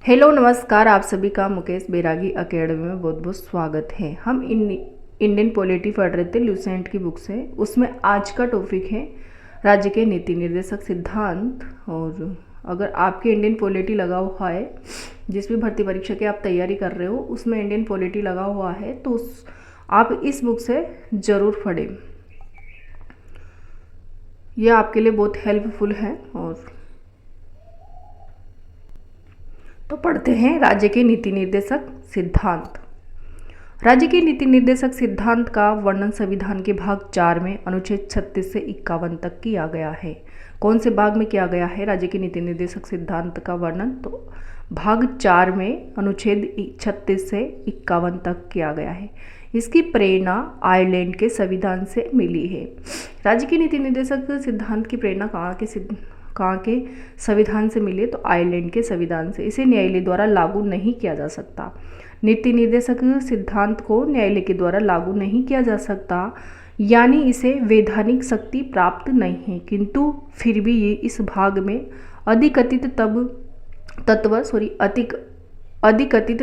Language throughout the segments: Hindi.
हेलो नमस्कार, आप सभी का मुकेश बैरागी एकेडमी में बहुत बहुत स्वागत है। हम इंडियन पॉलिटी पढ़ रहे थे, लूसेंट की बुक से। उसमें आज का टॉपिक है राज्य के नीति निर्देशक सिद्धांत। और अगर आपके इंडियन पॉलिटी लगा हुआ है, जिस भी भर्ती परीक्षा की आप तैयारी कर रहे हो उसमें इंडियन पॉलिटी लगा हुआ है, तो आप इस बुक से ज़रूर पढ़ें। यह आपके लिए बहुत हेल्पफुल है। और तो पढ़ते हैं राज्य के नीति निर्देशक सिद्धांत। राज्य के नीति निर्देशक सिद्धांत का वर्णन संविधान के भाग 4 में अनुच्छेद 36 से 51 तक किया गया है। कौन से भाग में किया गया है राज्य के नीति निर्देशक सिद्धांत का वर्णन? तो भाग 4 में अनुच्छेद 36 से 51 तक किया गया है। इसकी प्रेरणा आयरलैंड के संविधान से मिली है। राज्य के नीति निर्देशक सिद्धांत की प्रेरणा कहाँ के संविधान से मिली? तो आयरलैंड के संविधान से। इसे न्यायालय द्वारा लागू नहीं किया जा सकता। नीति निर्देशक सिद्धांत को न्यायालय के द्वारा लागू नहीं किया जा सकता, यानी इसे वैधानिक शक्ति प्राप्त नहीं है, किंतु फिर भी ये इस भाग में अधिकथित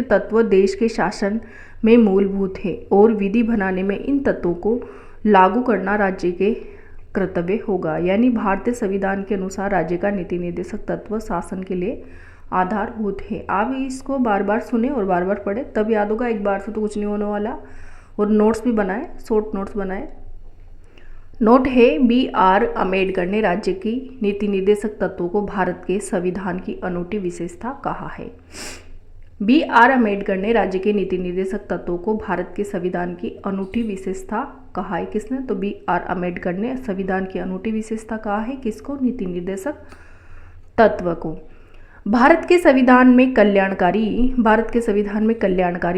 तत्व देश के शासन में मूलभूत है और विधि बनाने में इन तत्वों को लागू करना राज्य के कर्तव्य होगा। यानी भारतीय संविधान के अनुसार राज्य का नीति निर्देशक तत्व शासन के लिए आधारभूत है। आप इसको बार बार सुने और बार बार पढ़े, तब याद होगा। एक बार से तो कुछ नहीं होने वाला। और नोट्स भी बनाए, शॉर्ट नोट्स बनाए। नोट है, B.R. अम्बेडकर ने राज्य की नीति निर्देशक तत्वों को भारत के संविधान की अनूठी विशेषता कहा है। B.R. अम्बेडकर ने राज्य के नीति निर्देशक तत्वों को भारत के संविधान की अनूठी विशेषता कहा है। किसने? तो B.R. अम्बेडकर ने संविधान की अनूठी विशेषता कहा है। किसको? नीति निर्देशक तत्व को। भारत के संविधान में कल्याणकारी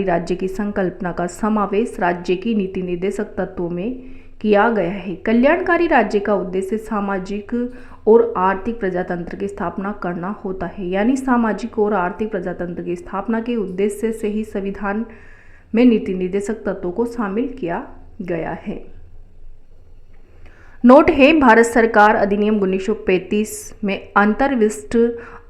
राज्य की संकल्पना का समावेश राज्य की नीति निर्देशक तत्वों में किया गया है। कल्याणकारी राज्य का उद्देश्य सामाजिक और आर्थिक प्रजातंत्र की स्थापना करना होता है। यानी सामाजिक और आर्थिक प्रजातंत्र की स्थापना के उद्देश्य से ही संविधान में नीति निर्देशक तत्वों को शामिल किया गया है। नोट है, भारत सरकार अधिनियम 1935 में अंतर्विष्ट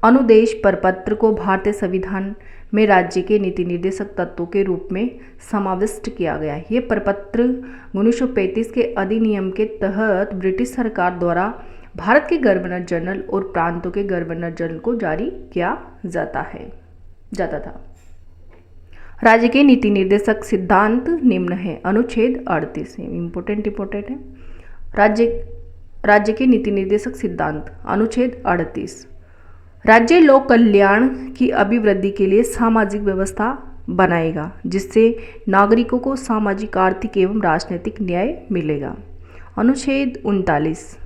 अनुदेश प्रपत्र को भारतीय संविधान में राज्य के नीति निर्देशक तत्वों के रूप में समाविष्ट किया गया है। ये प्रपत्र 1935 के अधिनियम के तहत ब्रिटिश सरकार द्वारा भारत के गवर्नर जनरल और प्रांतों के गवर्नर जनरल को जारी किया जाता था। राज्य के नीति निर्देशक सिद्धांत निम्न है। अनुच्छेद 38 है, इम्पोर्टेंट है। राज्य के नीति निर्देशक सिद्धांत। अनुच्छेद 38, राज्य लोक कल्याण की अभिवृद्धि के लिए सामाजिक व्यवस्था बनाएगा जिससे नागरिकों को सामाजिक, आर्थिक एवं राजनीतिक न्याय मिलेगा। अनुच्छेद 39,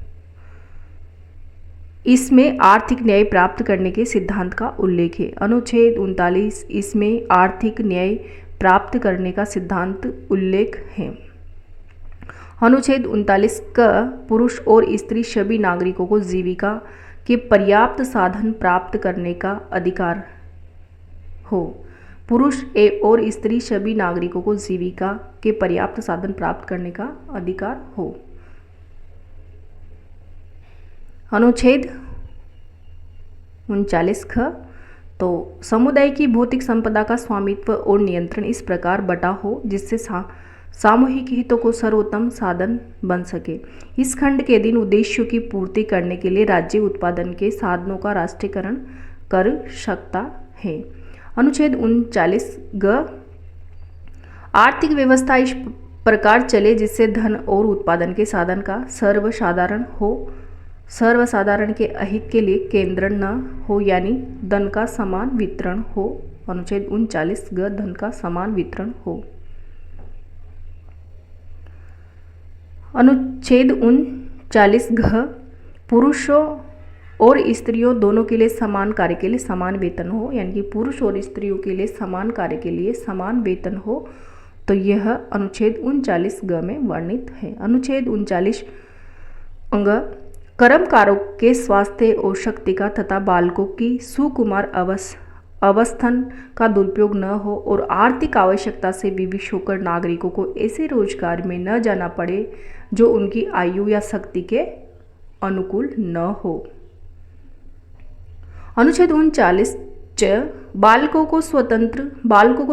इसमें आर्थिक न्याय प्राप्त करने के सिद्धांत का उल्लेख है। अनुच्छेद 39, इसमें आर्थिक न्याय प्राप्त करने का सिद्धांत उल्लेख है। अनुच्छेद 39 का पुरुष और स्त्री सभी नागरिकों को जीविका के पर्याप्त साधन प्राप्त करने का अधिकार हो। पुरुष और स्त्री सभी नागरिकों को जीविका के पर्याप्त साधन प्राप्त करने का अधिकार हो। अनुच्छेद 39 ख, तो समुदाय की भौतिक संपदा का स्वामित्व और नियंत्रण इस प्रकार बटा हो जिससे सामूहिक हितों को सर्वोत्तम साधन बन सके। इस खंड के अधीन उद्देश्यों की पूर्ति करने के लिए राज्य उत्पादन के साधनों का राष्ट्रीयकरण कर सकता है। अनुच्छेद 39 ग, आर्थिक व्यवस्था इस प्रकार चले जिससे धन और उत्पादन के साधन का सर्वसाधारण के अहित के लिए केंद्र न हो, यानी धन का समान वितरण हो। अनुच्छेद 39 ग, धन का समान वितरण हो। अनुच्छेद 39 घ, पुरुषों और स्त्रियों दोनों के लिए समान कार्य के लिए समान वेतन हो, यानी कि पुरुष और स्त्रियों के लिए समान कार्य के लिए समान वेतन हो। तो यह अनुच्छेद 39 ग में वर्णित है। अनुच्छेद 39 अंग, कर्मकारों के स्वास्थ्य और शक्ति का तथा बालकों की सुकुमार अवस्थन का दुरुपयोग न हो और आर्थिक आवश्यकता से विवश होकर नागरिकों को ऐसे रोजगार में न जाना पड़े जो उनकी आयु या शक्ति के अनुकूल न हो। अनुच्छेद 39 बालकों को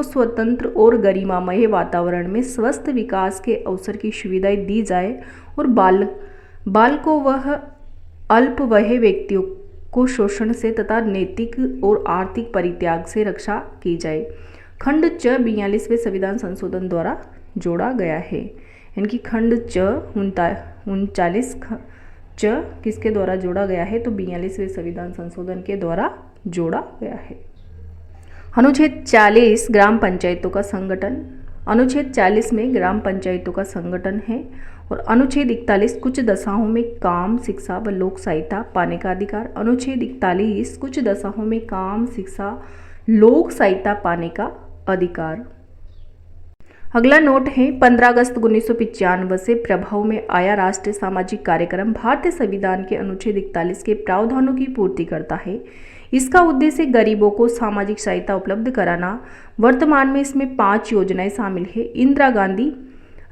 स्वतंत्र और गरिमामय वातावरण में स्वस्थ विकास के अवसर की सुविधाएं दी जाए और बाल को वह अल्पवयी व्यक्तियों को शोषण से तथा नैतिक और आर्थिक परित्याग से रक्षा की जाए। खंड च 42वें संविधान संशोधन द्वारा जोड़ा गया है। इनकी खंड च 39 च किसके द्वारा जोड़ा गया है, तो 42वें संविधान संशोधन के द्वारा जोड़ा गया है। अनुच्छेद 40 ग्राम पंचायतों का संगठन। अनुच्छेद 40 में ग्राम पंचायतों का संगठन है। और अनुच्छेद 41 कुछ दशाओं में काम, शिक्षा व लोक सहायता पाने का अधिकार। अनुच्छेद 41 कुछ दशाओं में काम, शिक्षा, लोक सहायता पाने का अधिकार। अगला नोट है 15 अगस्त 1995 से प्रभाव में आया राष्ट्रीय सामाजिक कार्यक्रम भारतीय संविधान के अनुच्छेद 41 के प्रावधानों की पूर्ति करता है। इसका उद्देश्य गरीबों को सामाजिक सहायता उपलब्ध कराना। वर्तमान में इसमें 5 योजनाएं शामिल है। इंदिरा गांधी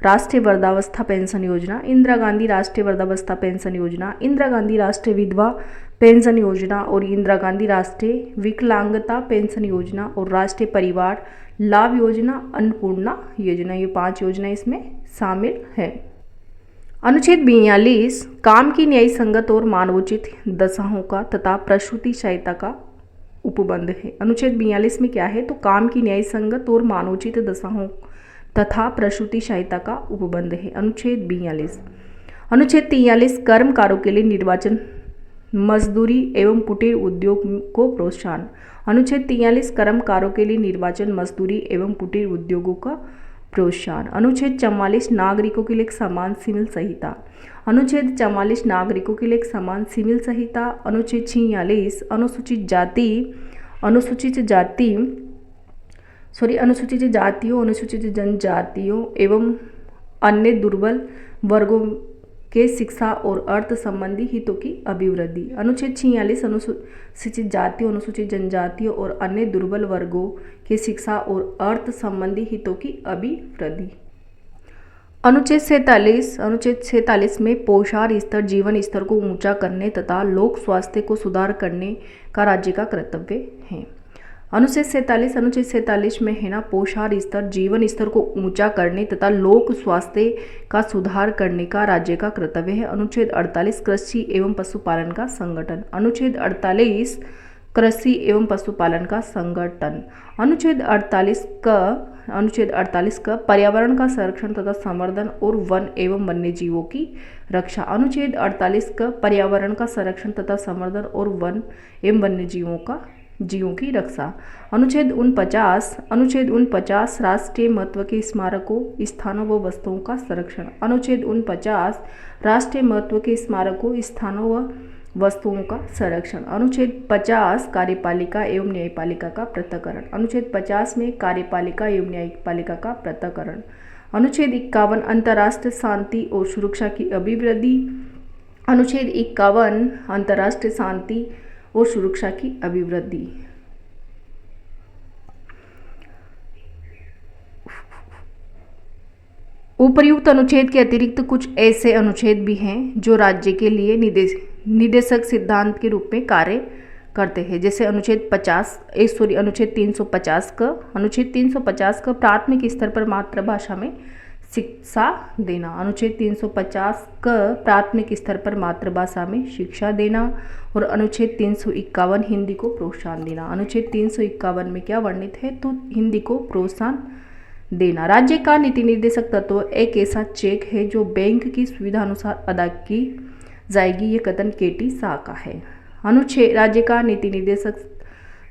राष्ट्रीय वृद्धावस्था पेंशन योजना, इंदिरा गांधी राष्ट्रीय वृद्धावस्था पेंशन योजना, इंदिरा गांधी राष्ट्रीय विधवा पेंशन योजना और इंदिरा गांधी राष्ट्रीय विकलांगता पेंशन योजना और राष्ट्रीय परिवार लाभ योजना, अन्नपूर्णा योजना। ये 5 योजनाएं इसमें शामिल है। अनुच्छेद 42 काम की न्याय संगत और मानवोचित दशाओं का तथा प्रसूति सहायता का उपबंध है। अनुच्छेद 42 में क्या है, तो काम की न्याय संगत और मानवोचित दशाओं तथा प्रसूति सहायता का उपबंध है। अनुच्छेद 42। अनुच्छेद 43 कर्मकारों के लिए निर्वाचन, मजदूरी एवं कुटीर उद्योग को प्रोत्साहन। अनुच्छेद 43 कर्मकारों के लिए निर्वाचन, मजदूरी एवं कुटीर उद्योगों का प्रोत्साहन। अनुच्छेद 44 नागरिकों के लिए एक समान सिविल संहिता। अनुच्छेद 44 नागरिकों के लिए एक समान सिविल संहिता। अनुच्छेद 46 अनुसूचित जातियों, अनुसूचित जनजातियों एवं अन्य दुर्बल वर्गों के शिक्षा और अर्थ संबंधी हितों की अभिवृद्धि। अनुच्छेद 46 अनुसूचित जातियों, अनुसूचित जनजातियों और अन्य दुर्बल वर्गों के शिक्षा और अर्थ संबंधी हितों की अभिवृद्धि। अनुच्छेद 47 में पोषाहार स्तर, जीवन स्तर को ऊंचा करने तथा लोक स्वास्थ्य को सुधार करने का राज्य का कर्तव्य है। अनुच्छेद 47 में है ना, पोषाहार स्तर, जीवन स्तर को ऊंचा करने तथा लोक स्वास्थ्य का सुधार करने का राज्य का कर्तव्य है। अनुच्छेद 48 कृषि एवं पशुपालन का संगठन। अनुच्छेद 48 कृषि एवं पशुपालन का संगठन। अनुच्छेद 48 का पर्यावरण का संरक्षण तथा संवर्धन और वन एवं वन्य जीवों की रक्षा। अनुच्छेद 48 का पर्यावरण का संरक्षण तथा संवर्धन और वन एवं वन्य जीवों की रक्षा। अनुच्छेद 49 राष्ट्रीय महत्व के स्मारकों, स्थानों व वस्तुओं का संरक्षण। अनुच्छेद 49 राष्ट्रीय महत्व के स्मारकों, स्थानों व वस्तुओं का संरक्षण। अनुच्छेद 50 कार्यपालिका एवं न्यायपालिका का पृथक्करण। अनुच्छेद 50 में कार्यपालिका एवं न्यायपालिका का पृथक्करण। अनुच्छेद 51 अंतर्राष्ट्रीय शांति और सुरक्षा की अभिवृद्धि। अनुच्छेद 51 अंतर्राष्ट्रीय शांति और सुरक्षा की अभिवृद्धि। उपर्युक्त अनुच्छेद के अतिरिक्त कुछ ऐसे अनुच्छेद भी हैं जो राज्य के लिए निदेशक सिद्धांत के रूप में कार्य करते हैं। जैसे अनुच्छेद 350 का प्राथमिक स्तर पर मातृभाषा में शिक्षा देना। अनुच्छेद 350 का प्राथमिक स्तर पर मातृभाषा में शिक्षा देना। और अनुच्छेद 351 हिंदी को प्रोत्साहन देना। अनुच्छेद 351 में क्या वर्णित है, तो हिंदी को प्रोत्साहन देना। राज्य का नीति निर्देशक तत्व एक ऐसा चेक है जो बैंक की सुविधा अनुसार अदा की जाएगी। ये कथन केटी शाह का है। अनुच्छेद राज्य का नीति निर्देशक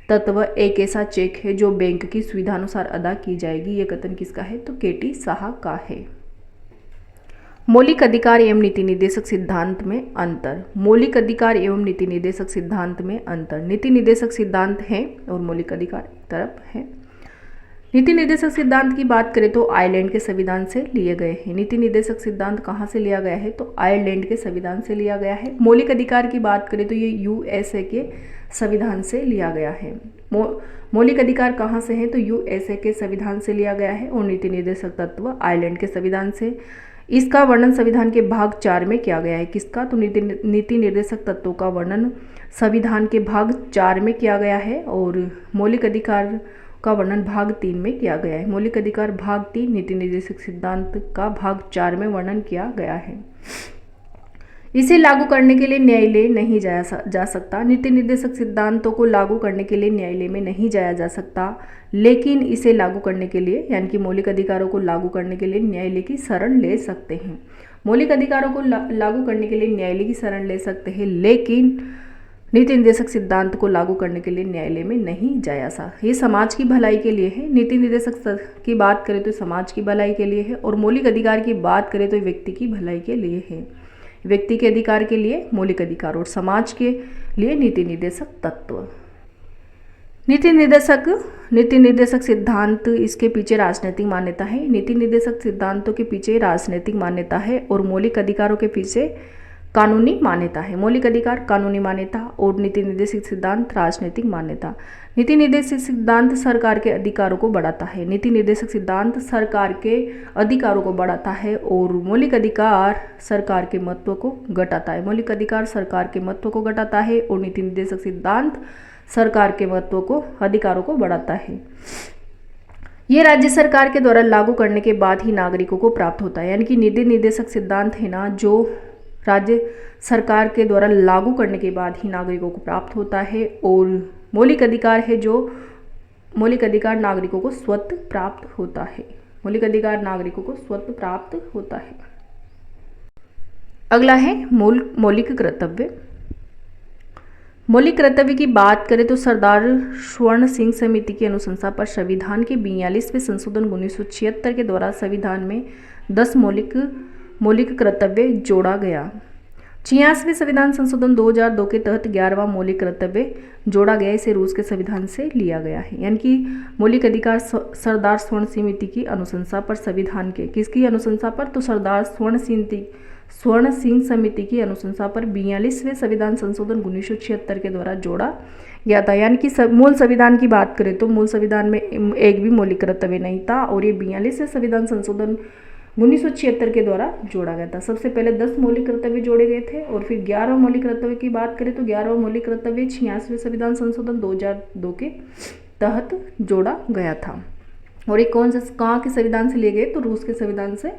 तत्व एक ऐसा चेक है जो बैंक की सुविधानुसार अदा की जाएगी। ये कथन किसका है, तो केटी शाह का है। मौलिक अधिकार एवं नीति निर्देशक सिद्धांत में अंतर। मौलिक अधिकार एवं नीति निर्देशक सिद्धांत में अंतर। नीति निर्देशक सिद्धांत है और मौलिक अधिकार एक तरफ है। नीति निर्देशक सिद्धांत की बात करें तो आयरलैंड के संविधान से लिए गए हैं। नीति निर्देशक सिद्धांत कहाँ से लिया गया है, तो आयरलैंड के संविधान से लिया गया है। मौलिक अधिकार की बात करें तो ये यूएसए के संविधान से लिया गया है। मौलिक अधिकार कहाँ से है, तो यूएसए के संविधान से लिया गया है। और नीति निर्देशक तत्व आयरलैंड के संविधान से। इसका वर्णन संविधान के भाग 4 में किया गया है। किसका, तो नीति निर्देशक तत्वों का वर्णन संविधान के भाग 4 में किया गया है और मौलिक अधिकार का वर्णन भाग 3 में किया गया है। मौलिक अधिकार भाग 3 नीति निर्देशक सिद्धांत का भाग 4 में वर्णन किया गया है। इसे लागू करने के लिए न्यायालय नहीं जा सकता। नीति निर्देशक सिद्धांतों को लागू करने के लिए न्यायालय में नहीं जाया जा सकता, लेकिन इसे लागू करने के लिए यानी कि मौलिक अधिकारों को लागू करने के लिए न्यायालय की शरण ले सकते हैं। मौलिक अधिकारों को लागू करने के लिए न्यायालय की शरण ले सकते हैं, लेकिन नीति निर्देशक सिद्धांत को लागू करने के लिए न्यायालय में नहीं जाया जा। ये समाज की भलाई के लिए है। नीति निर्देशक की बात करें तो समाज की भलाई के लिए है, और मौलिक अधिकार की बात करें तो व्यक्ति की भलाई के लिए है। व्यक्ति के अधिकार के लिए मौलिक अधिकार और समाज के लिए नीति निर्देशक तत्व। नीति निर्देशक सिद्धांत, इसके पीछे राजनीतिक मान्यता है। नीति निर्देशक सिद्धांतों के पीछे राजनीतिक मान्यता है और मौलिक अधिकारों के पीछे कानूनी मान्यता है। मौलिक अधिकार कानूनी मान्यता और नीति निर्देशक सिद्धांत राजनीतिक मान्यता। नीति निर्देशक सिद्धांत सरकार के अधिकारों को बढ़ाता है। नीति निर्देशक सिद्धांत सरकार के अधिकारों को बढ़ाता है और मौलिक अधिकार सरकार के महत्व को घटाता है। मौलिक अधिकार सरकार के महत्व को घटाता है और नीति निर्देशक सिद्धांत सरकार के महत्व को अधिकारों को बढ़ाता है। ये राज्य सरकार के द्वारा लागू करने के बाद ही नागरिकों को प्राप्त होता है। यानी कि नीति निर्देशक सिद्धांत है ना, जो राज्य सरकार के द्वारा लागू करने के बाद ही नागरिकों को प्राप्त होता है, और मौलिक अधिकार है जो मौलिक अधिकार नागरिकों को स्वतः प्राप्त होता है। मौलिक अधिकार नागरिकों को स्वतः प्राप्त होता है। अगला है मौलिक कर्तव्य। मौलिक कर्तव्य की बात करें तो सरदार स्वर्ण सिंह समिति की अनुशंसा पर संविधान के 42वें संशोधन 1976 के द्वारा संविधान में 10 मौलिक कर्तव्य जोड़ा गया। 86वें संविधान संशोधन 2002 के तहत 11वां मौलिक कर्तव्य जोड़ा गया। इसे रूस के संविधान से लिया गया है। यानी कि मौलिक अधिकार सरदार स्वर्ण समिति की अनुशंसा पर संविधान के, किसकी अनुशंसा पर, तो सरदार स्वर्ण सिंह समिति की अनुशंसा पर 42वें संविधान संशोधन 1976 के द्वारा जोड़ा गया था। यानी कि मूल संविधान की बात करें तो मूल संविधान में एक भी मौलिक कर्तव्य नहीं था और ये 42वें संविधान संशोधन 1976 के द्वारा जोड़ा गया था। सबसे पहले 10 मौलिक कर्तव्य जोड़े गए थे और फिर 11 मौलिक कर्तव्य की बात करें तो 11 मौलिक कर्तव्य 86वें संविधान संशोधन 2002 के तहत जोड़ा गया था। और ये कहाँ के संविधान से लिए गए, तो रूस के संविधान से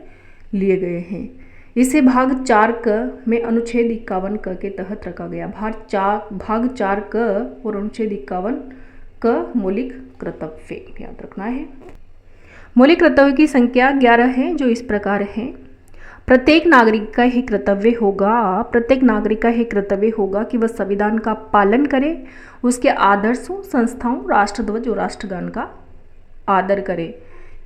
लिए गए हैं। इसे भाग 4 क में अनुच्छेद 51 क के तहत रखा गया। भाग 4 क और अनुच्छेद 51 क मौलिक कर्तव्य याद रखना है। मौलिक कर्तव्य की संख्या 11 है, जो इस प्रकार है। प्रत्येक नागरिक का ही कर्तव्य होगा कि वह संविधान का पालन करे, उसके आदर्शों, संस्थाओं, राष्ट्रध्वज और राष्ट्रगान का आदर करे।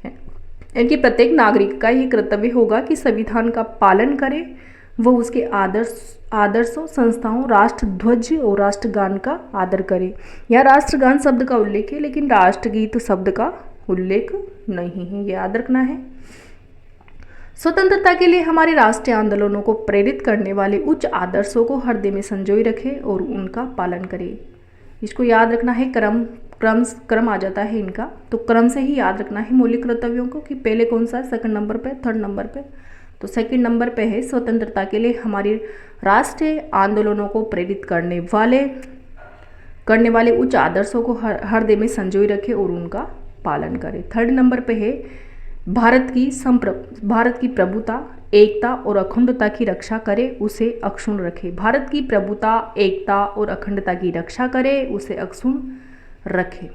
यानी कि प्रत्येक नागरिक का ही कर्तव्य होगा कि संविधान का पालन करे, वह उसके आदर्शों, संस्थाओं, राष्ट्रध्वज और राष्ट्रगान का आदर करे। यहाँ राष्ट्रगान शब्द का उल्लेख है, लेकिन राष्ट्रगीत शब्द का उल्लेख नहीं है, ये याद रखना है। स्वतंत्रता के लिए हमारे राष्ट्रीय आंदोलनों को प्रेरित करने वाले उच्च आदर्शों को हृदय में संजोए रखे और उनका पालन करे। इसको याद रखना है। क्रम आ जाता है इनका, तो क्रम से ही याद रखना है मौलिक कर्तव्यों को कि पहले कौन सा है, सेकंड नंबर पे, थर्ड नंबर पे। तो सेकंड नंबर पे है स्वतंत्रता के लिए हमारे राष्ट्रीय आंदोलनों को प्रेरित करने वाले उच्च आदर्शों को हृदय में संजोए रखे और उनका पालन करे। थर्ड नंबर पे है भारत की प्रभुता, एकता और अखंडता की रक्षा करे, उसे अक्षुण्ण रखे। भारत की प्रभुता, एकता और अखंडता की रक्षा करे, उसे अक्षुण्ण रखे।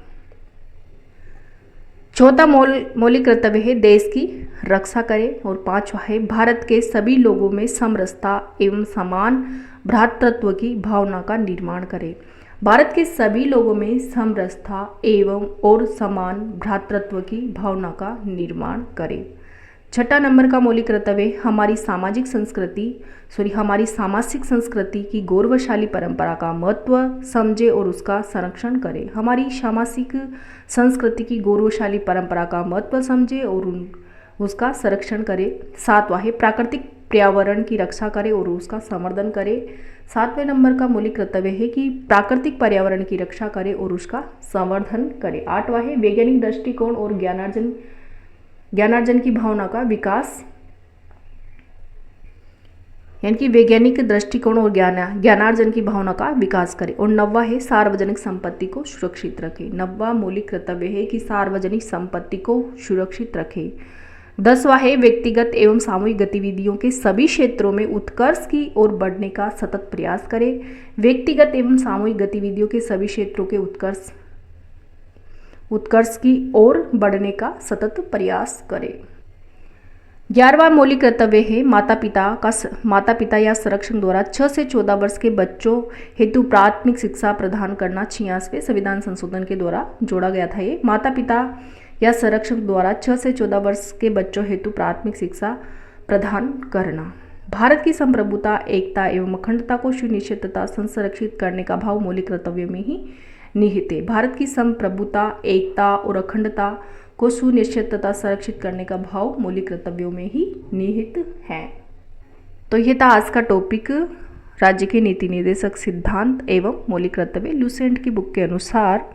चौथा मौलिक कर्तव्य है देश की रक्षा करे और 5वां है भारत के सभी लोगों में समरसता एवं समान भ्रातृत्व की भावना का निर्माण करे। भारत के सभी लोगों में समरसता एवं और समान भ्रातृत्व की भावना का निर्माण करे। छठा नंबर का मौलिक कर्तव्य हमारी सामाजिक संस्कृति की गौरवशाली परंपरा का महत्व समझे और उसका संरक्षण करे। हमारी सामाजिक संस्कृति की गौरवशाली परंपरा का महत्व समझे और उसका संरक्षण करे। 7वां है प्राकृतिक पर्यावरण की रक्षा करे और उसका संवर्धन करे। 7वें नंबर का मौलिक कर्तव्य है कि प्राकृतिक पर्यावरण की रक्षा करे और उसका संवर्धन करे। 8वां है वैज्ञानिक दृष्टिकोण और ज्ञानार्जन की भावना का विकास यानी कि वैज्ञानिक दृष्टिकोण और ज्ञानार्जन की भावना का विकास करें। और 9वां है सार्वजनिक संपत्ति को सुरक्षित रखें। 9वां मौलिक कर्तव्य है कि सार्वजनिक संपत्ति को सुरक्षित रखें। 10वां है व्यक्तिगत एवं सामूहिक गतिविधियों के सभी क्षेत्रों में उत्कर्ष की ओर बढ़ने का सतत प्रयास करें। व्यक्तिगत एवं सामूहिक गतिविधियों के सभी क्षेत्रों के उत्कर्ष की ओर बढ़ने का सतत प्रयास करें। 11वां मौलिक कर्तव्य है माता पिता या संरक्षक द्वारा 6 से 14 वर्ष के बच्चों हेतु प्राथमिक शिक्षा प्रदान करना। 86वें संविधान संशोधन के द्वारा जोड़ा गया था। ये माता पिता या संरक्षक द्वारा 6 से 14 वर्ष के बच्चों हेतु प्राथमिक शिक्षा प्रदान करना। भारत की संप्रभुता, एकता एवं अखंडता को सुनिश्चित तथा संरक्षित करने का भाव मौलिक कर्तव्यों में ही निहित है। भारत की संप्रभुता, एकता और अखंडता को सुनिश्चित तथा संरक्षित करने का भाव मौलिक कर्तव्यों में ही निहित है। तो ये था आज का टॉपिक, राज्य के नीति निर्देशक सिद्धांत एवं मौलिक कर्तव्य लुसेंट की बुक के अनुसार।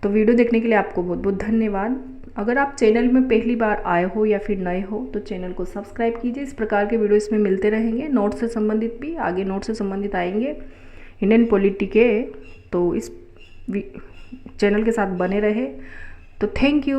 तो वीडियो देखने के लिए आपको बहुत बहुत धन्यवाद। अगर आप चैनल में पहली बार आए हो या फिर नए हो तो चैनल को सब्सक्राइब कीजिए। इस प्रकार के वीडियो इसमें मिलते रहेंगे, नोट से संबंधित भी, आगे नोट से संबंधित आएंगे इंडियन पॉलिटी के। तो इस चैनल के साथ बने रहे। तो थैंक यू।